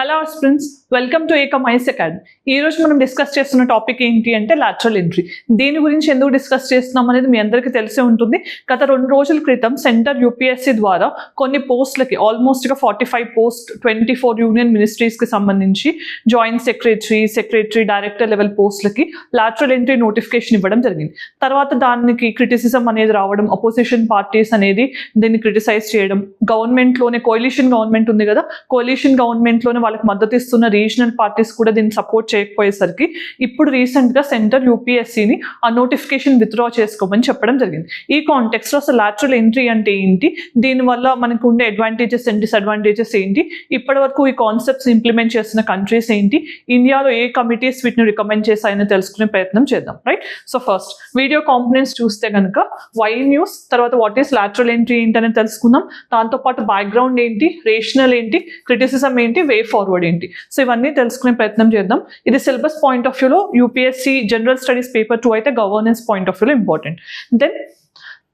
Hello students, welcome to ఏకమైస్ academy. ఈ రోజు మనం డిస్కస్ చేస్తున్న టాపిక్ ఏంటి అంటే లాటరల్ ఎంట్రీ. దీని గురించి ఎందుకు డిస్కస్ చేస్తున్నాం అనేది మీ అందరికీ తెలిసే ఉంటుంది. గత 2 రోజుల క్రితం సెంటర్ యూపీఎస్సీ ద్వారా కొన్ని పోస్టులకి ఆల్మోస్ట్గా 45 పోస్ట్ 24 యూనియన్ మినిస్ట్రీస్కి సంబంధించి జాయింట్ సెక్రటరీ డైరెక్టర్ లెవెల్ పోస్టులకి లాటరల్ ఎంట్రీ నోటిఫికేషన్ ఇవ్వడం జరిగింది. తర్వాత దానికి క్రిటిసిజం అనేది రావడం, అపోజిషన్ పార్టీస్ అనేది దీన్ని క్రిటిసైజ్ చేయడం, గవర్నమెంట్లోనే కోalition గవర్నమెంట్ ఉంది కదా, కోalition గవర్నమెంట్లోనే వాళ్ళకి మద్దతు ఇస్తున్న రీజనల్ పార్టీస్ కూడా దీన్ని సపోర్ట్ చేయకపోయేసరికి ఇప్పుడు రీసెంట్గా సెంటర్ యూపీఎస్సీని ఆ నోటిఫికేషన్ విత్డ్రా చేసుకోమని చెప్పడం జరిగింది. ఈ కాంటెక్స్లో అసలు లాటరల్ ఎంట్రీ అంటే ఏంటి, దీనివల్ల మనకు ఉండే అడ్వాంటేజెస్ అండ్ డిసడ్వాంటేజెస్ ఏంటి, ఇప్పటి వరకు ఈ కాన్సెప్ట్స్ ఇంప్లిమెంట్ చేస్తున్న కంట్రీస్ ఏంటి, ఇండియాలో ఏ కమిటీస్ వీటిని రికమెండ్ చేశాయని తెలుసుకునే ప్రయత్నం చేద్దాం. Right. So first video components చూస్తే కనుక వై న్యూస్, తర్వాత వాట్ ఈస్ లాటరల్ ఎంట్రీ ఏంటి అనేది తెలుసుకుందాం. దాంతోపాటు బ్యాక్గ్రౌండ్ ఏంటి, రేషనల్ ఏంటి, క్రిటిసిజం ఏంటి, వే ఫార్వర్డ్ ఏంటి, సో ఇవన్నీ తెలుసుకునే ప్రయత్నం చేద్దాం. ఇది సిలబస్ పాయింట్ ఆఫ్ వ్యూలో యూపీఎస్సీ జనరల్ స్టడీస్ పేపర్ 2 అయితే గవర్నెన్స్ పాయింట్ ఆఫ్ వ్యూలో ఇంపార్టెంట్. దెన్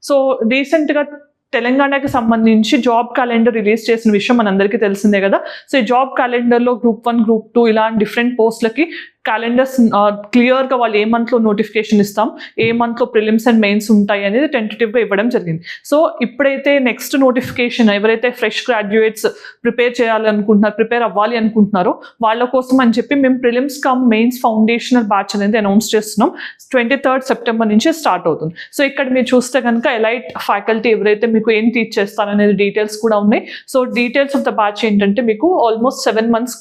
సో రీసెంట్గా తెలంగాణకి సంబంధించి జాబ్ క్యాలెండర్ రిలీజ్ చేసిన విషయం మనందరికీ తెలిసిందే కదా. సో ఈ జాబ్ క్యాలెండర్లో గ్రూప్ 1, గ్రూప్ 2 ఇలాంటి డిఫరెంట్ పోస్ట్లకి క్యాలెండర్స్ క్లియర్గా వాళ్ళు ఏ మంత్లో నోటిఫికేషన్ ఇస్తాం, ఏ మంత్లో ప్రిలిమ్స్ అండ్ మెయిన్స్ ఉంటాయి అనేది టెంటేటివ్గా ఇవ్వడం జరిగింది. సో ఇప్పుడైతే నెక్స్ట్ నోటిఫికేషన్ ఎవరైతే ఫ్రెష్ గ్రాడ్యుయేట్స్ ప్రిపేర్ అవ్వాలి అనుకుంటున్నారో వాళ్ళ కోసం అని చెప్పి మేము prelims come mains foundational batch అనేది అనౌన్స్ చేస్తున్నాం. 23rd సెప్టెంబర్ నుంచి స్టార్ట్ అవుతుంది. సో ఇక్కడ మీరు చూస్తే కనుక ఎలైట్ ఫ్యాకల్టీ ఎవరైతే మీకు ఏం టీచ్ చేస్తారనేది డీటెయిల్స్ కూడా ఉన్నాయి. So details of the batch ఏంటంటే మీకు ఆల్మోస్ట్ 7 months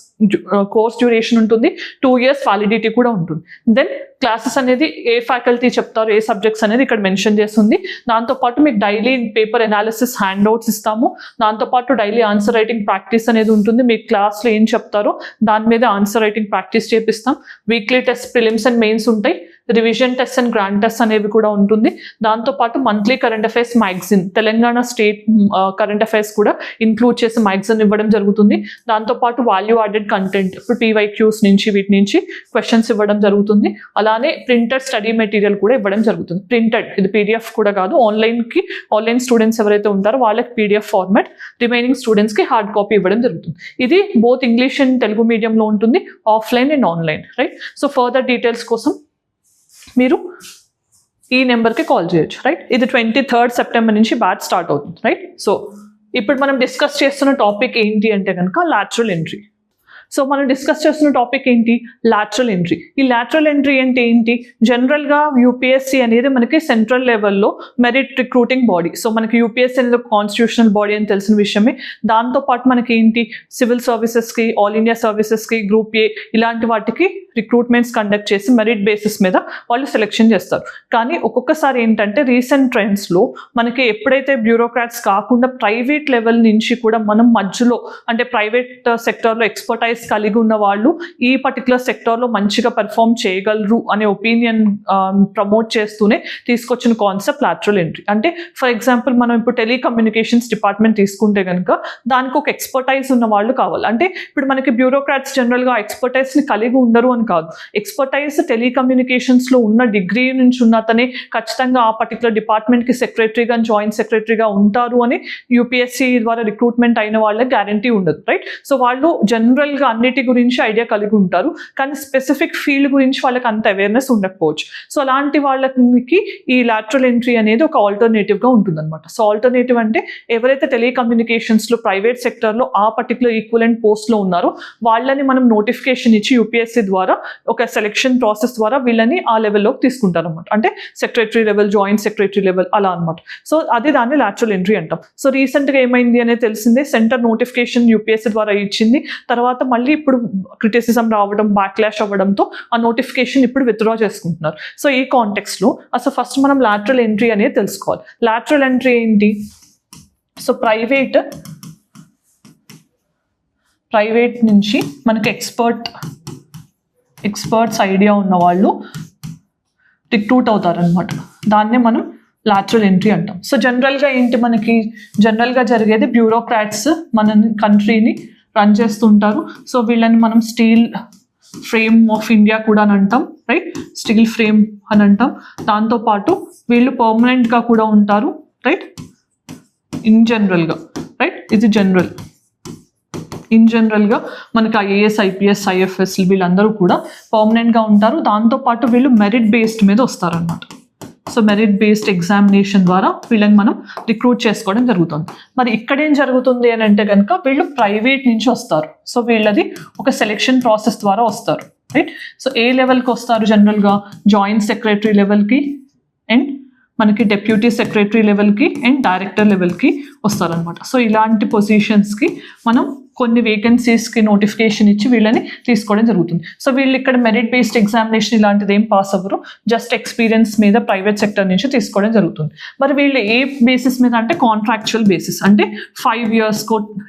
కోర్స్ డ్యూరేషన్ ఉంటుంది, 2 years వ్యాలిడిటీ కూడా ఉంటుంది. దెన్ క్లాసెస్ అనేది ఏ ఫ్యాకల్టీ చెప్తారు, ఏ సబ్జెక్ట్స్ అనేది ఇక్కడ మెన్షన్ చేస్తుంది. దాంతోపాటు మీకు daily paper analysis hand outs ఇస్తాము. దాంతోపాటు డైలీ ఆన్సర్ రైటింగ్ ప్రాక్టీస్ అనేది ఉంటుంది. మీ క్లాస్లో ఏం చెప్తారో దాని మీద ఆన్సర్ రైటింగ్ ప్రాక్టీస్ చేపిస్తాం. Weekly test, prelims and mains ఉంటాయి. Revision test and grand test అనేవి కూడా ఉంటుంది. దాంతోపాటు monthly current affairs magazine, Telangana state current affairs కూడా ఇంక్లూడ్ చేసి మ్యాగజిన్ ఇవ్వడం జరుగుతుంది. దాంతోపాటు వాల్యూ యాడెడ్ కంటెంట్, ఇప్పుడు PYQs నుంచి వీటి నుంచి క్వశ్చన్స్ ఇవ్వడం జరుగుతుంది. అలానే ప్రింటెడ్ స్టడీ మెటీరియల్ కూడా ఇవ్వడం జరుగుతుంది. ప్రింటెడ్, ఇది PDF కూడా కాదు, ఆన్లైన్ స్టూడెంట్స్ ఎవరైతే ఉంటారో వాళ్ళకి PDF ఫార్మాట్, రిమైనింగ్ స్టూడెంట్స్కి హార్డ్ కాపీ ఇవ్వడం జరుగుతుంది. ఇది బోత్ ఇంగ్లీష్ అండ్ తెలుగు మీడియంలో ఉంటుంది, offline and online. Right. So further details కోసం మీరు ఈ నెంబర్కి కాల్ చేయొచ్చు. రైట్. ఇది 23rd సెప్టెంబర్ నుంచి బ్యాచ్ స్టార్ట్ అవుతుంది. రైట్. సో ఇప్పుడు మనం డిస్కస్ చేస్తున్న టాపిక్ ఏంటి అంటే కనుక లాటరల్ ఎంట్రీ. సో మనం డిస్కస్ చేస్తున్న టాపిక్ ఏంటి, లాటరల్ ఎంట్రీ. ఈ లాటరల్ ఎంట్రీ అంటే ఏంటి, జనరల్గా యూపీఎస్సీ అనేది మనకి సెంట్రల్ లెవెల్లో మెరిట్ రిక్రూటింగ్ బాడీ. సో మనకి యూపీఎస్సీ అనేది ఒక కాన్స్టిట్యూషనల్ బాడీ అని తెలిసిన విషయమే. దాంతోపాటు మనకి ఏంటి, సివిల్ సర్వీసెస్కి, ఆల్ ఇండియా సర్వీసెస్కి, గ్రూప్ ఏ ఇలాంటి వాటికి రిక్రూట్మెంట్స్ కండక్ట్ చేసి మెరిట్ బేసిస్ మీద వాళ్ళు సెలెక్షన్ చేస్తారు. కానీ ఒక్కొక్కసారి ఏంటంటే రీసెంట్ ట్రెండ్స్లో మనకి ఎప్పుడైతే బ్యూరోక్రాట్స్ కాకుండా ప్రైవేట్ లెవెల్ నుంచి కూడా మనం మధ్యలో అంటే ప్రైవేట్ సెక్టర్లో ఎక్స్పర్టైజ్ కలిగి ఉన్న వాళ్ళు ఈ పర్టికులర్ సెక్టర్లో మంచిగా పెర్ఫామ్ చేయగలరు అనే ఒపీనియన్ ప్రమోట్ చేస్తూనే తీసుకొచ్చిన కాన్సెప్ట్ లాటరల్ ఎంట్రీ. అంటే ఫర్ ఎగ్జాంపుల్ మనం ఇప్పుడు టెలికమ్యూనికేషన్స్ డిపార్ట్మెంట్ తీసుకుంటే కనుక దానికి ఒక ఎక్స్పర్టైజ్ ఉన్న వాళ్ళు కావాలి. అంటే ఇప్పుడు మనకి బ్యూరోక్రాట్స్ జనరల్గా ఎక్స్పర్టైజ్ని కలిగి ఉండరు అని కాదు, ఎక్స్పర్టైజ్ టెలికమ్యూనికేషన్స్లో ఉన్న డిగ్రీ నుంచి ఉన్న అతనే ఖచ్చితంగా ఆ పర్టికులర్ డిపార్ట్మెంట్కి సెక్రటరీగా, జాయింట్ సెక్రటరీగా ఉంటారు అని యూపీఎస్సీ ద్వారా రిక్రూట్మెంట్ అయిన వాళ్ళకి గ్యారంటీ ఉండదు. రైట్. సో వాళ్ళు జనరల్గా అన్నిటి గురించి ఐడియా కలిగి ఉంటారు, కానీ స్పెసిఫిక్ ఫీల్డ్ గురించి వాళ్ళకి అంత అవేర్నెస్ ఉండకపోవచ్చు. సో అలాంటి వాళ్ళకి ఈ లాటరల్ ఎంట్రీ అనేది ఒక ఆల్టర్నేటివ్గా ఉంటుందన్నమాట. సో ఆల్టర్నేటివ్ అంటే ఎవరైతే టెలికమ్యూనికేషన్స్లో ప్రైవేట్ సెక్టర్లో ఆ పర్టికులర్ ఈక్వలెంట్ పోస్ట్లో ఉన్నారో వాళ్ళని మనం నోటిఫికేషన్ ఇచ్చి యూపీఎస్సీ ద్వారా ఒక సెలెక్షన్ ప్రాసెస్ ద్వారా వీళ్ళని ఆ లెవెల్లోకి తీసుకుంటారు అనమాట. అంటే secretary level, joint secretary level అలా అనమాట. సో అది దాన్ని లాటరల్ ఎంట్రీ అంటాం. సో రీసెంట్గా ఏమైంది అనేది తెలిసిందే, సెంటర్ నోటిఫికేషన్ యూపీఎస్సీ ద్వారా ఇచ్చింది. తర్వాత మళ్ళీ ఇప్పుడు క్రిటిసిజం రావడం, బ్యాక్లాష్ అవ్వడంతో ఆ నోటిఫికేషన్ ఇప్పుడు విత్డ్రా చేసుకుంటున్నారు. సో ఈ కాంటెక్స్లో అసలు ఫస్ట్ మనం లాటరల్ ఎంట్రీ అనేది తెలుసుకోవాలి. లాటరల్ ఎంట్రీ ఏంటి, సో ప్రైవేట్ నుంచి మనకి ఎక్స్పర్ట్స్ ఐడియా ఉన్న వాళ్ళు రిక్రూట్ అవుతారనమాట. దాన్నే మనం లాటరల్ ఎంట్రీ అంటాం. సో జనరల్గా ఏంటి, మనకి జనరల్గా జరిగేది బ్యూరోక్రాట్స్ మన కంట్రీని రన్ చేస్తుంటారు. సో వీళ్ళని మనం స్టీల్ ఫ్రేమ్ ఆఫ్ ఇండియా కూడా అని అంటాం. రైట్. స్టీల్ ఫ్రేమ్ అని అంటాం. దాంతోపాటు వీళ్ళు పర్మనెంట్గా కూడా ఉంటారు. రైట్. ఇన్ జనరల్గా. రైట్. ఇది జనరల్. ఇన్ జనరల్గా మనకి ఐఏఎస్, ఐపీఎస్, ఐఎఫ్ఎస్ వీళ్ళందరూ కూడా పర్మనెంట్గా ఉంటారు. దాంతోపాటు వీళ్ళు మెరిట్ బేస్డ్ మీద వస్తారన్నమాట. సో మెరిట్ బేస్డ్ ఎగ్జామినేషన్ ద్వారా వీళ్ళని మనం రిక్రూట్ చేసుకోవడం జరుగుతుంది. మరి ఇక్కడ ఏం జరుగుతుంది అని అంటే కనుక వీళ్ళు ప్రైవేట్ నుంచి వస్తారు. సో వీళ్ళది ఒక సెలెక్షన్ ప్రాసెస్ ద్వారా వస్తారు, రైట్. సో ఏ లెవెల్కి వస్తారు జనరల్గా? జాయింట్ సెక్రటరీ లెవెల్కి అండ్ మనకి డెప్యూటీ సెక్రటరీ లెవెల్కి అండ్ డైరెక్టర్ లెవెల్కి వస్తారనమాట. సో ఇలాంటి పొజిషన్స్కి మనం కొన్ని వేకెన్సీస్కి నోటిఫికేషన్ ఇచ్చి వీళ్ళని తీసుకోవడం జరుగుతుంది. సో వీళ్ళు ఇక్కడ మెరిట్ బేస్డ్ ఎగ్జామినేషన్ ఇలాంటిది ఏం పాస్ అవ్వరు, జస్ట్ ఎక్స్పీరియన్స్ మీద ప్రైవేట్ సెక్టర్ నుంచి తీసుకోవడం జరుగుతుంది. మరి వీళ్ళు ఏ బేసిస్ మీద అంటే కాంట్రాక్చువల్ బేసిస్, అంటే 5 years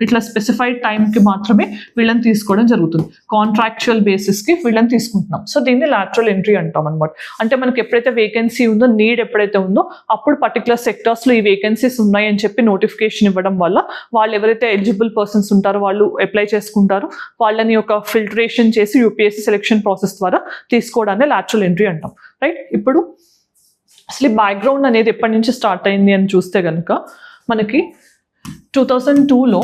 ఇట్లా స్పెసిఫైడ్ టైంకి మాత్రమే వీళ్ళని తీసుకోవడం జరుగుతుంది. కాంట్రాక్చువల్ బేసిస్కి వీళ్ళని తీసుకుంటున్నాం. సో దీన్ని లాటరల్ ఎంట్రీ అంటాం అనమాట. అంటే మనకి ఎప్పుడైతే వేకెన్సీ ఉందో, నీడ్ ఎప్పుడైతే ఉందో అప్పుడు పర్టికులర్ సెక్టర్స్లో ఈ వేకెన్సీస్ ఉన్నాయి అని చెప్పి నోటిఫికేషన్ ఇవ్వడం వల్ల వాళ్ళు ఎవరైతే ఎలిజిబుల్ పర్సన్స్ ఉంటారో వాళ్ళు అప్లై చేసుకుంటారు. వాళ్ళని ఒక ఫిల్టరేషన్ చేసి యూపీఎస్సీ సెలెక్షన్ ప్రాసెస్ ద్వారా తీసుకోవడాన్ని లాటరల్ ఎంట్రీ అంటాం, రైట్. ఇప్పుడు అసలు బ్యాక్గ్రౌండ్ అనేది ఎప్పటి నుంచి స్టార్ట్ అయింది అని చూస్తే కనుక మనకి 2002లో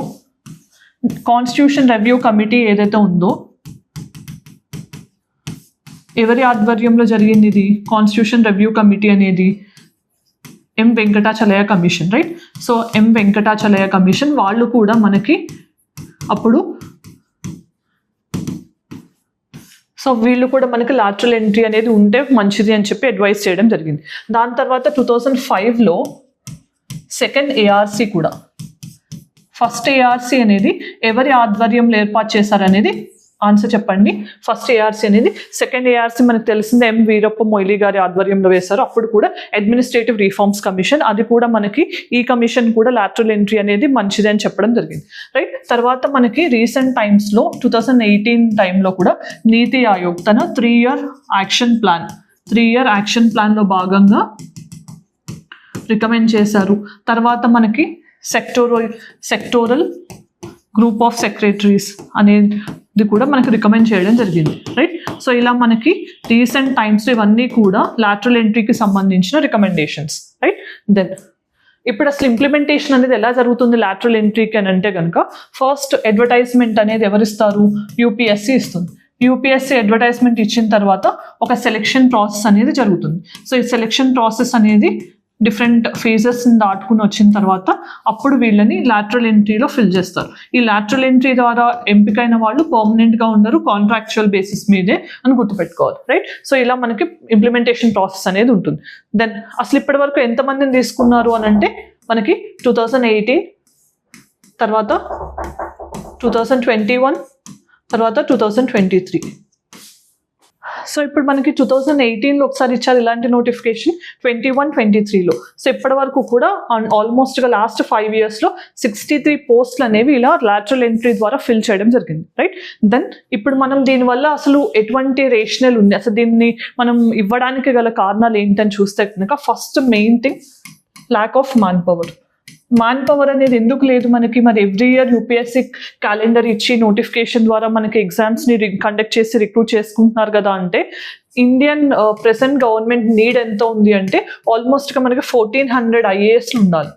కాన్స్టిట్యూషన్ రివ్యూ కమిటీ ఏదైతే ఉందో, ఎవరి ఆధ్వర్యంలో జరిగింది ఇది? కాన్స్టిట్యూషన్ రివ్యూ కమిటీ అనేది ఎం వెంకటాచలయ కమిషన్, రైట్. సో ఎం వెంకటాచలయ కమిషన్ వాళ్ళు కూడా మనకి అప్పుడు సో వీళ్ళు కూడా మనకి లాటరల్ ఎంట్రీ అనేది ఉంటే మంచిది అని చెప్పి అడ్వైస్ చేయడం జరిగింది. దాని తర్వాత 2005లో సెకండ్ ఏఆర్సీ కూడా, ఫస్ట్ ఏఆర్సీ అనేది ఎవరి ఆధ్వర్యంలో ఏర్పాటు చేశారనేది ఆన్సర్ చెప్పండి. ఫస్ట్ ఏఆర్సీ అనేది, సెకండ్ ఏఆర్సీ మనకు తెలిసిందే ఎం వీరప్ప మొయిలీ గారి ఆధ్వర్యంలో వేశారు. అప్పుడు కూడా అడ్మినిస్ట్రేటివ్ రిఫార్మ్స్ కమిషన్, అది కూడా మనకి ఈ కమిషన్ కూడా లాటరల్ ఎంట్రీ అనేది మంచిది అని చెప్పడం జరిగింది, రైట్. తర్వాత మనకి రీసెంట్ టైమ్స్లో 2018 టైంలో కూడా నీతి ఆయోగ్ తన 3-year యాక్షన్ ప్లాన్లో భాగంగా రికమెండ్ చేశారు. తర్వాత మనకి సెక్టోరల్ గ్రూప్ ఆఫ్ సెక్రటరీస్ అనేది కూడా మనకి రికమెండ్ చేయడం జరిగింది, రైట్. సో ఇలా మనకి రీసెంట్ టైమ్స్లో ఇవన్నీ కూడా లాటరల్ ఎంట్రీకి సంబంధించిన రికమెండేషన్స్, రైట్. దెన్ ఇప్పుడు అసలు ఇంప్లిమెంటేషన్ అనేది ఎలా జరుగుతుంది లాటరల్ ఎంట్రీకి అని అంటే కనుక, ఫస్ట్ అడ్వర్టైజ్మెంట్ అనేది ఎవరిస్తారు? యూపీఎస్సీ ఇస్తుంది. యూపీఎస్సీ అడ్వర్టైజ్మెంట్ ఇచ్చిన తర్వాత ఒక సెలెక్షన్ ప్రాసెస్ అనేది జరుగుతుంది. సో ఈ సెలెక్షన్ ప్రాసెస్ అనేది డిఫరెంట్ ఫేజెస్ దాటుకుని వచ్చిన తర్వాత అప్పుడు వీళ్ళని లాటరల్ ఎంట్రీలో ఫిల్ చేస్తారు. ఈ లాటరల్ ఎంట్రీ ద్వారా ఎంపికైన వాళ్ళు పర్మనెంట్గా ఉండరు, కాంట్రాక్చువల్ బేసిస్ మీదే అని గుర్తుపెట్టుకోవాలి, రైట్. సో ఇలా మనకి ఇంప్లిమెంటేషన్ ప్రాసెస్ అనేది ఉంటుంది. దెన్ అసలు ఇప్పటి వరకు ఎంతమందిని తీసుకున్నారు అని అంటే మనకి 2018, తర్వాత 2021, తర్వాత 2023. సో ఇప్పుడు మనకి 2018లో ఒకసారి ఇచ్చారు ఇలాంటి నోటిఫికేషన్, 21-23లో. సో ఇప్పటి వరకు కూడా ఆల్మోస్ట్గా లాస్ట్ 5 yearsలో 63 పోస్టులు అనేవి ఇలా లాటరల్ ఎంట్రీ ద్వారా ఫిల్ చేయడం జరిగింది, రైట్. దెన్ ఇప్పుడు మనం దీనివల్ల అసలు ఎటువంటి రేషనల్ ఉంది, అసలు దీన్ని మనం ఇవ్వడానికి గల కారణాలు ఏంటని చూస్తే కనుక, first main thing lack of man power అనేది ఎందుకు లేదు మనకి? మరి ఎవ్రీ ఇయర్ యూపీఎస్సీ క్యాలెండర్ ఇచ్చి నోటిఫికేషన్ ద్వారా మనకి ఎగ్జామ్స్ని కండక్ట్ చేసి రిక్రూట్ చేసుకుంటున్నారు కదా అంటే, ఇండియన్ ప్రెసెంట్ గవర్నమెంట్ నీడ్ ఎంత ఉంది అంటే ఆల్మోస్ట్గా మనకి 1400 ఐఏఎస్లు ఉండాలి.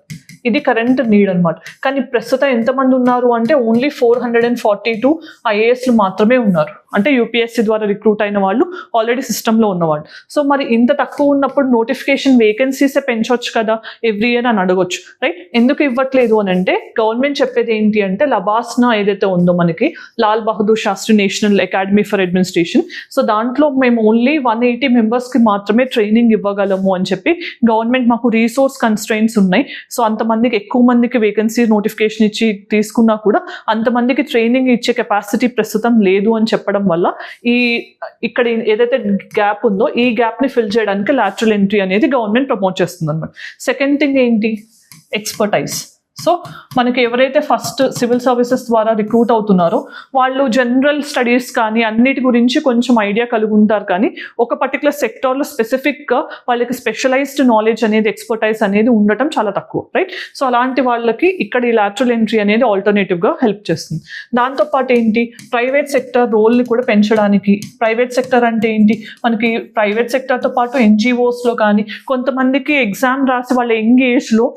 ఇది కరెంట్ నీడ్ అనమాట. కానీ ప్రస్తుతం ఎంతమంది ఉన్నారు అంటే ఓన్లీ 442 ఐఏఎస్లు మాత్రమే ఉన్నారు. అంటే యూపీఎస్సీ ద్వారా రిక్రూట్ అయిన వాళ్ళు, ఆల్రెడీ సిస్టంలో ఉన్నవాళ్ళు. సో మరి ఇంత తక్కువ ఉన్నప్పుడు నోటిఫికేషన్ వేకెన్సీసే పెంచవచ్చు కదా ఎవ్రీ ఇయర్ అని అడగొచ్చు, రైట్. ఎందుకు ఇవ్వట్లేదు అని అంటే గవర్నమెంట్ చెప్పేది ఏంటి అంటే, లబాస్నా ఏదైతే ఉందో మనకి, Lal Bahadur Shastri national academy for administration, so దాంట్లో మేము ఓన్లీ 180 మెంబర్స్కి మాత్రమే ట్రైనింగ్ ఇవ్వగలము అని చెప్పి గవర్నమెంట్ మాకు రీసోర్స్ కన్స్ట్రెయింట్స్ ఉన్నాయి. సో అంతమందికి ఎక్కువ మందికి వేకెన్సీ నోటిఫికేషన్ ఇచ్చి తీసుకున్నా కూడా అంతమందికి ట్రైనింగ్ ఇచ్చే కెపాసిటీ ప్రస్తుతం లేదు అని చెప్పడం వల్ల ఇక్కడ ఏదైతే గ్యాప్ ఉందో ఈ గ్యాప్ని ఫిల్ చేయడానికి లాటరల్ ఎంట్రీ అనేది గవర్నమెంట్ ప్రమోట్ చేస్తుంది అనమాట. సెకండ్ థింగ్ ఏంటి? ఎక్స్పర్టైజ్. సో మనకి ఎవరైతే ఫస్ట్ సివిల్ సర్వీసెస్ ద్వారా రిక్రూట్ అవుతున్నారో వాళ్ళు జనరల్ స్టడీస్ కానీ అన్నిటి గురించి కొంచెం ఐడియా కలిగి ఉంటారు, కానీ ఒక పర్టికులర్ సెక్టార్లో స్పెసిఫిక్గా వాళ్ళకి స్పెషలైజ్డ్ నాలెడ్జ్ అనేది, ఎక్స్పర్టైజ్ అనేది ఉండటం చాలా తక్కువ, రైట్. సో అలాంటి వాళ్ళకి ఇక్కడ ఈ లాటరల్ ఎంట్రీ అనేది ఆల్టర్నేటివ్గా హెల్ప్ చేస్తుంది. దాంతోపాటు ఏంటి? ప్రైవేట్ సెక్టర్ రోల్ని కూడా పెంచడానికి. ప్రైవేట్ సెక్టర్ అంటే ఏంటి? మనకి ప్రైవేట్ సెక్టర్తో పాటు ఎన్జిఓస్లో కానీ కొంతమందికి ఎగ్జామ్ రాసి వాళ్ళ యంగ్ ఏజ్లో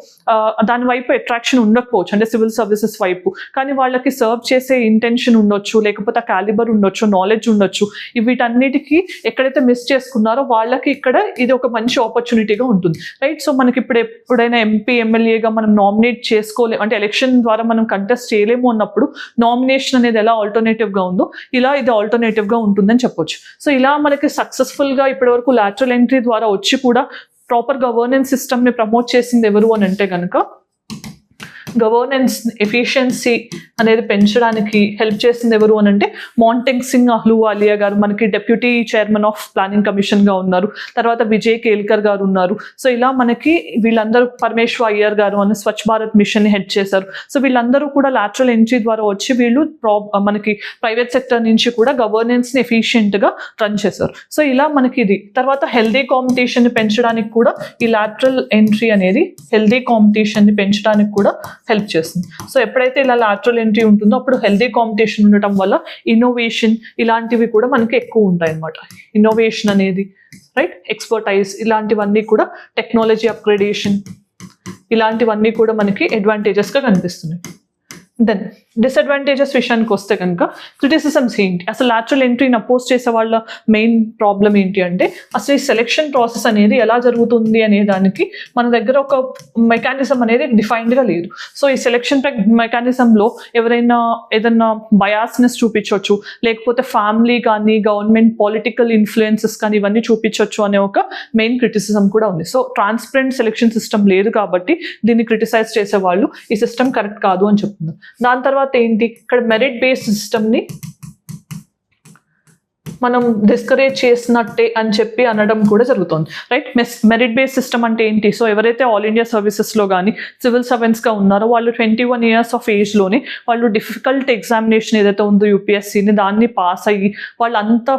దాని వైపు అట్రాక్షన్ అట్రాక్షన్ ఉండకపోవచ్చు, అంటే సివిల్ సర్వీసెస్ వైపు, కానీ వాళ్ళకి సర్వ్ చేసే ఇంటెన్షన్ ఉండొచ్చు, లేకపోతే ఆ క్యాలిబర్ ఉండొచ్చు, నాలెడ్జ్ ఉండొచ్చు. వీటన్నిటికీ ఎక్కడైతే మిస్ చేసుకున్నారో వాళ్ళకి ఇక్కడ ఇది ఒక మంచి ఆపర్చునిటీగా ఉంటుంది, రైట్? సో మనకి ఇప్పుడు ఎప్పుడైనా ఎంపీ ఎమ్మెల్యేగా మనం నామినేట్ చేసుకోలేము, అంటే ఎలక్షన్ ద్వారా మనం కంటెస్ట్ చేయలేము అన్నప్పుడు నామినేషన్ అనేది ఎలా ఆల్టర్నేటివ్గా ఉందో ఇలా ఇది ఆల్టర్నేటివ్గా ఉంటుందని చెప్పొచ్చు. సో ఇలా మనకి సక్సెస్ఫుల్గా ఇప్పటివరకు లాటరల్ ఎంట్రీ ద్వారా వచ్చి కూడా ప్రాపర్ గవర్నెన్స్ సిస్టమ్ని ప్రమోట్ చేసింది ఎవరు అని అంటే కనుక గవర్నెన్స్ ఎఫిషియన్సీ అనేది పెంచడానికి హెల్ప్ చేసింది ఎవరు అని అంటే మాంటెంగ్ సింగ్ అహ్లూవాలియా గారు మనకి డెప్యూటీ చైర్మన్ ఆఫ్ ప్లానింగ్ కమిషన్గా ఉన్నారు. తర్వాత విజయ్ కేల్కర్ గారు ఉన్నారు. సో ఇలా మనకి వీళ్ళందరూ పరమేశ్వర్ అయ్యర్ గారు అని స్వచ్ఛ భారత్ మిషన్ హెడ్ చేశారు. సో వీళ్ళందరూ కూడా లాటరల్ ఎంట్రీ ద్వారా వచ్చి వీళ్ళు మనకి ప్రైవేట్ సెక్టర్ నుంచి కూడా గవర్నెన్స్ని ఎఫిషియెంట్గా రన్ చేశారు. సో ఇలా మనకి ఇది తర్వాత హెల్దీ కాంపిటీషన్ని పెంచడానికి కూడా ఈ లాటరల్ ఎంట్రీ అనేది హెల్దీ కాంపిటీషన్ని పెంచడానికి కూడా హెల్ప్ చేస్తుంది. సో ఎప్పుడైతే ఇలా లాటరల్ ఎంట్రీ ఉంటుందో అప్పుడు హెల్దీ కాంపిటీషన్ ఉండటం వల్ల ఇన్నోవేషన్ ఇలాంటివి కూడా మనకి ఎక్కువ ఉంటాయి అన్నమాట. ఇన్నోవేషన్ అనేది రైట్, ఎక్స్పర్టైజ్ ఇలాంటివన్నీ కూడా, టెక్నాలజీ అప్గ్రేడేషన్ ఇలాంటివన్నీ కూడా మనకి అడ్వాంటేజెస్గా కనిపిస్తున్నాయి. దెన్ డిసడ్వాంటేజెస్ విషయానికి వస్తే కనుక క్రిటిసిజమ్స్ ఏంటి, అసలు లాటరల్ ఎంట్రీని అపోజ్ చేసే వాళ్ళ మెయిన్ ప్రాబ్లం ఏంటి అంటే అసలు ఈ సెలెక్షన్ ప్రాసెస్ అనేది ఎలా జరుగుతుంది అనే దానికి మన దగ్గర ఒక మెకానిజం అనేది డిఫైన్డ్గా లేదు. సో ఈ సెలెక్షన్ మెకానిజంలో ఎవరైనా ఏదైనా బయాస్నెస్ చూపించవచ్చు, లేకపోతే ఫ్యామిలీ కానీ గవర్నమెంట్ పొలిటికల్ ఇన్ఫ్లుయెన్సెస్ కానీ ఇవన్నీ చూపించవచ్చు అనే ఒక మెయిన్ క్రిటిసిజం కూడా ఉంది. సో ట్రాన్స్పరెంట్ సెలెక్షన్ సిస్టమ్ లేదు కాబట్టి దీన్ని క్రిటిసైజ్ చేసే వాళ్ళు ఈ సిస్టమ్ కరెక్ట్ కాదు అని చెప్తున్నారు. దాని తర్వాత ఏంటి, ఇక్కడ మెరిట్ బేస్డ్ సిస్టమ్ని మనం డిస్కరేజ్ చేసినట్టే అని చెప్పి అనడం కూడా జరుగుతుంది, రైట్? మెరిట్ బేస్డ్ సిస్టమ్ అంటే ఏంటి? సో ఎవరైతే ఆల్ ఇండియా సర్వీసెస్లో కానీ సివిల్ సర్వెంట్స్గా ఉన్నారో వాళ్ళు 21 years ఆఫ్ ఏజ్లోనే వాళ్ళు డిఫికల్ట్ ఎగ్జామినేషన్ ఏదైతే ఉందో యూపీఎస్సీని దాన్ని పాస్ అయ్యి వాళ్ళంతా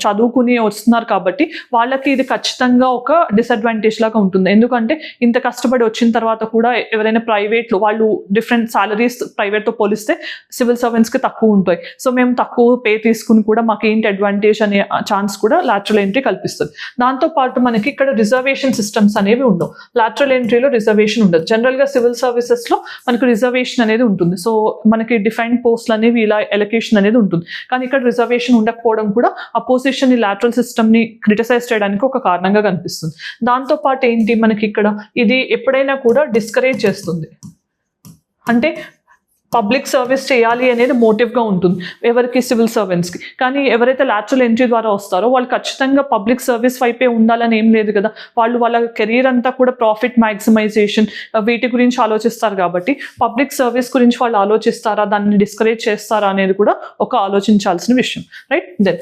చదువుకుని వస్తున్నారు కాబట్టి వాళ్ళకి ఇది ఖచ్చితంగా ఒక డిసడ్వాంటేజ్ లాగా ఉంటుంది. ఎందుకంటే ఇంత కష్టపడి వచ్చిన తర్వాత కూడా ఎవరైనా ప్రైవేట్లో వాళ్ళు డిఫరెంట్ సాలరీస్ ప్రైవేట్తో పోలిస్తే సివిల్ సర్వెంట్స్కి తక్కువ ఉంటాయి. సో మేము తక్కువ పే తీసుకుని కూడా మాకేంటి అడ్వాంటేజ్ అనే ఛాన్స్ కూడా లాటరల్ ఎంట్రీ కల్పిస్తుంది. దాంతోపాటు మనకి ఇక్కడ రిజర్వేషన్ సిస్టమ్స్ అనేవి ఉండవు. లాటరల్ ఎంట్రీలో రిజర్వేషన్ ఉండదు. జనరల్గా సివిల్ సర్వీసెస్లో మనకు రిజర్వేషన్ అనేది ఉంటుంది. సో మనకి డిఫైన్డ్ పోస్టులు అనేవి ఇలా ఎలకేషన్ అనేది ఉంటుంది. కానీ ఇక్కడ రిజర్వేషన్ ఉండకపోవడం కూడా అపోజిషన్ ఈ లాటరల్ సిస్టమ్ని క్రిటిసైజ్ చేయడానికి ఒక కారణంగా కనిపిస్తుంది. దాంతోపాటు ఏంటి మనకి ఇక్కడ ఇది ఎప్పుడైనా కూడా డిస్కరేజ్ చేస్తుంది, అంటే పబ్లిక్ సర్వీస్ చేయాలి అనేది మోటివ్గా ఉంటుంది ఎవరికి, సివిల్ సర్వెంట్స్కి. కానీ ఎవరైతే లాటరల్ ఎంట్రీ ద్వారా వస్తారో వాళ్ళు ఖచ్చితంగా పబ్లిక్ సర్వీస్ వైపే ఉండాలని ఏం లేదు కదా. వాళ్ళు వాళ్ళ కెరీర్ అంతా కూడా ప్రాఫిట్ మ్యాక్సిమైజేషన్ వీటి గురించి ఆలోచిస్తారు కాబట్టి పబ్లిక్ సర్వీస్ గురించి వాళ్ళు ఆలోచిస్తారా, దాన్ని డిస్కరేజ్ చేస్తారా అనేది కూడా ఒక ఆలోచించాల్సిన విషయం, రైట్? దెన్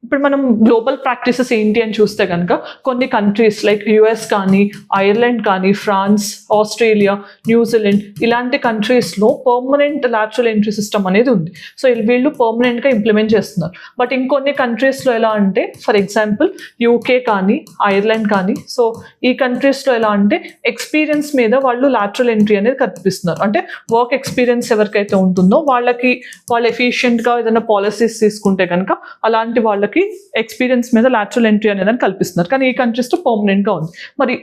ఇప్పుడు మనం గ్లోబల్ ప్రాక్టీసెస్ ఏంటి అని చూస్తే కనుక కొన్ని కంట్రీస్ లైక్ యుఎస్ కానీ ఐర్లాండ్ కానీ ఫ్రాన్స్, ఆస్ట్రేలియా, న్యూజిలాండ్ ఇలాంటి కంట్రీస్లో పర్మనెంట్ లాటరల్ ఎంట్రీ సిస్టమ్ అనేది ఉంది. సో వీళ్ళు పర్మనెంట్గా ఇంప్లిమెంట్ చేస్తున్నారు. బట్ ఇంకొన్ని కంట్రీస్లో ఎలా అంటే ఫర్ ఎగ్జాంపుల్ యూకే కానీ ఐర్లాండ్ కానీ, సో ఈ కంట్రీస్లో ఎలా అంటే ఎక్స్పీరియన్స్ మీద వాళ్ళు లాటరల్ ఎంట్రీ అనేది కల్పిస్తున్నారు. అంటే వర్క్ ఎక్స్పీరియన్స్ ఎవరికైతే ఉంటుందో వాళ్ళకి వాళ్ళు ఎఫిషియెంట్గా ఏదైనా పాలసీస్ తీసుకుంటే కనుక అలాంటి వాళ్ళకి ఎక్స్పీరియన్స్ మీద లాటరల్ ఎంట్రీ అనేది కల్పిస్తున్నారు. కానీ ఈ కంట్రీస్తో పర్మనెంట్గా ఉంది. మరి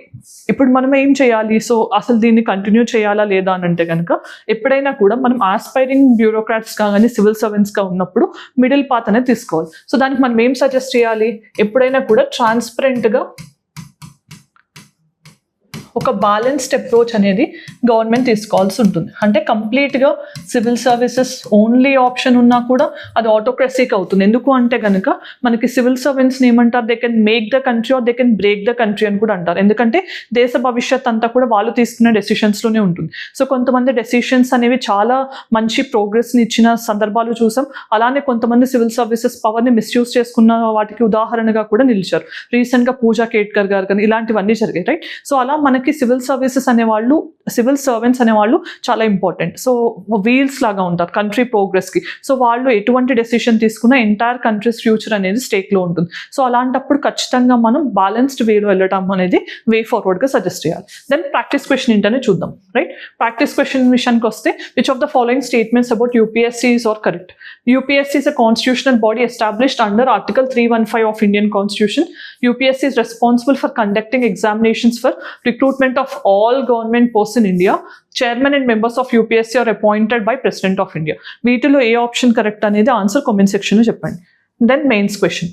ఇప్పుడు మనం ఏం చేయాలి? సో అసలు దీన్ని కంటిన్యూ చేయాలా లేదా అని అంటే కనుక ఎప్పుడైనా కూడా మనం ఆస్పైరింగ్ బ్యూరోక్రాట్స్గా కానీ సివిల్ సర్వెంట్స్గా ఉన్నప్పుడు మిడిల్ పాత్ అనేది తీసుకోవాలి. సో దానికి మనం ఏం సజెస్ట్ చేయాలి? ఎప్పుడైనా కూడా ట్రాన్స్పరెంట్గా ఒక బ్యాలెన్స్డ్ అప్రోచ్ అనేది గవర్నమెంట్ తీసుకోవాల్సి ఉంటుంది. అంటే కంప్లీట్గా సివిల్ సర్వీసెస్ ఓన్లీ ఆప్షన్ ఉన్నా కూడా అది ఆటోక్రసీకి అవుతుంది. ఎందుకు అంటే కనుక మనకి సివిల్ సర్వెంట్స్ని ఏమంటారు, they can make the country or they can break the country అని కూడా అంటారు. ఎందుకంటే దేశ భవిష్యత్ అంతా కూడా వాళ్ళు తీసుకునే డెసిషన్స్లోనే ఉంటుంది. సో కొంతమంది డెసిషన్స్ అనేవి చాలా మంచి ప్రోగ్రెస్ని ఇచ్చిన సందర్భాలు చూసాం. అలానే కొంతమంది సివిల్ సర్వీసెస్ పవర్ని మిస్యూజ్ చేసుకున్న వాటికి ఉదాహరణగా కూడా నిలిచారు. రీసెంట్గా పూజా కేట్కర్ గారు కానీ ఇలాంటివన్నీ జరిగాయి, రైట్? సో అలా మనకి సివిల్ సర్వీసెస్ అనేవాళ్ళు, సివిల్ సర్వెంట్స్ అనేవాళ్ళు చాలా ఇంపార్టెంట్. సో వీల్స్ లాగా ఉంటారు కంట్రీ ప్రోగ్రెస్కి. సో వాళ్ళు ఎటువంటి డెసిషన్ తీసుకున్నా ఎంటైర్ కంట్రీస్ ఫ్యూచర్ అనేది స్టేక్లో ఉంటుంది. సో అలాంటప్పుడు ఖచ్చితంగా మనం బ్యాలెన్స్డ్ వేలో వెళ్ళడం అనేది వే ఫార్వర్డ్గా సజెస్ట్ చేయాలి. దెన్ ప్రాక్టీస్ క్వశ్చన్ ఏంటనే చూద్దాం, రైట్? ప్రాక్టీస్ క్వశ్చన్ విషయానికి వస్తే which of the following statements about UPSC is are correct? UPSC is a constitutional body established under Article 315 of Indian Constitution. UPSC is responsible for conducting examinations for recruitment recruitment of all government posts in India, chairman and members of UPSC are appointed by President of India. వీటిలో ఏ option correct అనేది answer comment సెక్షన్లో చెప్పండి. Then mains question.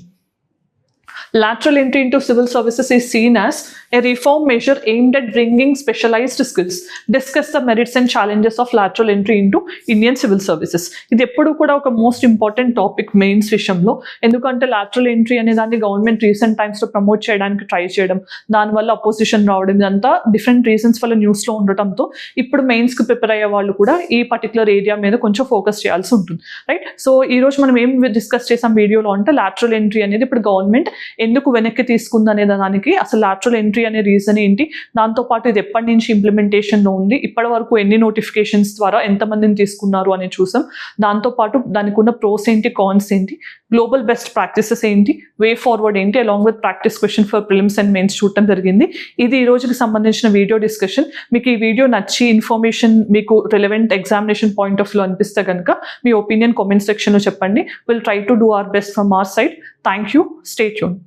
Lateral entry into civil services is seen as a reform measure aimed at bringing specialized skills. Discuss the merits and challenges of lateral entry into Indian civil services. ఇది ఎప్పుడు కూడా ఒక most important topic mains విషయంలో. ఎందుకంటే lateral entry అనే దాన్ని government recent టైమ్స్లో promote చేయడానికి ట్రై చేయడం, దానివల్ల అపోజిషన్ రావడం, ఇదంతా డిఫరెంట్ రీజన్స్ వల్ల న్యూస్లో ఉండటంతో ఇప్పుడు మెయిన్స్కి ప్రిపేర్ అయ్యే వాళ్ళు కూడా ఈ పర్టికులర్ ఏరియా మీద కొంచెం ఫోకస్ చేయాల్సి ఉంటుంది, రైట్? సో ఈరోజు మనం ఏం డిస్కస్ చేసాం వీడియోలో అంటే లాటరల్ ఎంట్రీ అనేది ఇప్పుడు గవర్నమెంట్ ఎందుకు వెనక్కి తీసుకుంది అనే దానికి, అసలు లాటరల్ ఎంట్రీ అనే రీజన్ ఏంటి, దాంతోపాటు ఇది ఎప్పటి నుంచి ఇంప్లిమెంటేషన్లో ఉంది, ఇప్పటి వరకు ఎన్ని నోటిఫికేషన్స్ ద్వారా ఎంతమందిని తీసుకున్నారు అని చూసాం. దాంతోపాటు దానికి ఉన్న ప్రోస్ ఏంటి, కాన్స్ ఏంటి, గ్లోబల్ బెస్ట్ ప్రాక్టీసెస్ ఏంటి, వే ఫార్వర్డ్ ఏంటి, along with practice question for prelims and mains చూడటం జరిగింది. ఇది ఈ రోజుకి సంబంధించిన వీడియో డిస్కషన్. మీకు ఈ వీడియో నచ్చి ఇన్ఫర్మేషన్ మీకు relevant examination point of view అనిపిస్తే కనుక మీ ఒపీనియన్ కామెంట్ సెక్షన్లో చెప్పండి. Will try to do our best from our side. Thank you. Stay tune.